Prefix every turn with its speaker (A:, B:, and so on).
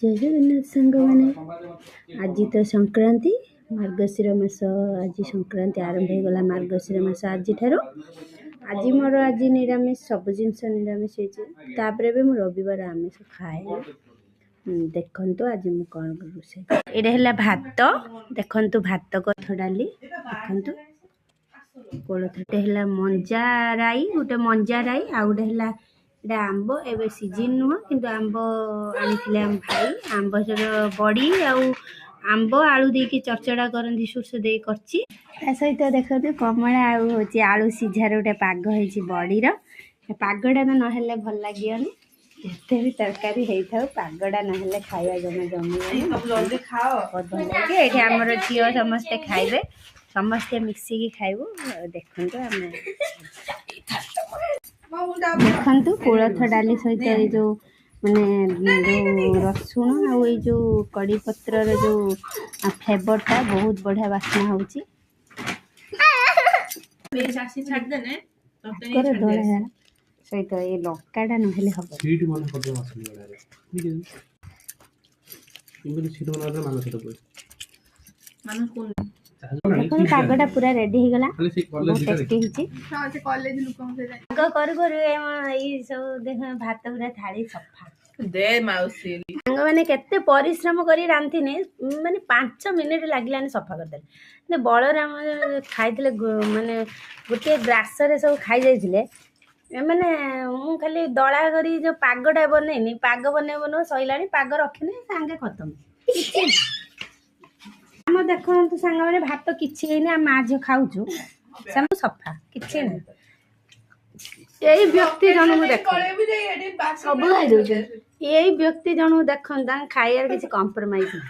A: जय जगन्नाथ सांग मैंने आज तो संक्रांति मार्गशीर मास आज संक्रांति आरंभ हो गला मार्गशीर मास आज ठार आज मोर आज निरामिष सब जिनस निरामिष होपर भी मुझे रविवार आमिष खाए देखु आज मुझे कौन रोषे ये भात देखु भात कथ डाली देखु कोलथ है मंजा राई गोटे मंजा राई आ गोटे है आंब एवं सीजन नुह कि आंब आनी आम भाई आंब बड़ी आंब आलू देकी चरचड़ा करती सोर्स दे कर सहित देखते कमला आलू सीझार गोटे पाग हो बड़ीर पागटा तो ना भल लगे जिते भी तरकारी होता पागटा ना खाया जमा जमी बहुत भल लगे ये आमर झील समस्ते खाइबे समस्ते मिसिकी खाइबू देखु आम देखु कोलथ डाली सहित जो माने जो रसुण आ जो कड़ी पत्र जो फ्लेवरटा बहुत बढ़िया बास्ना होची सहित ये लंकाटा नहेले हम देखो पागटा पूरा रेडी हो गला बहुत टेस्टी पाग करू करू सब देख भात पूरा थाली सफा दे माउसी सांग मैंने केते परिश्रम करी रांधिने माने 5 मिनिट लागलानी सफा करदे बलराम खाइले माने गोटे ग्रास रे सब खाई जाइले माने मु खाली दला करी जो पागटा बनैनी पाग बने बनो सइलानी पाग रखिने सांगे खत्म हम देखो सांग मैंने भात किसी आम माँ झील खाऊचु सब सफा कि यही व्यक्ति जन को देख सब खाई दौर यही व्यक्ति जन को देख खाइबार किसी कम्प्रोमाइज ना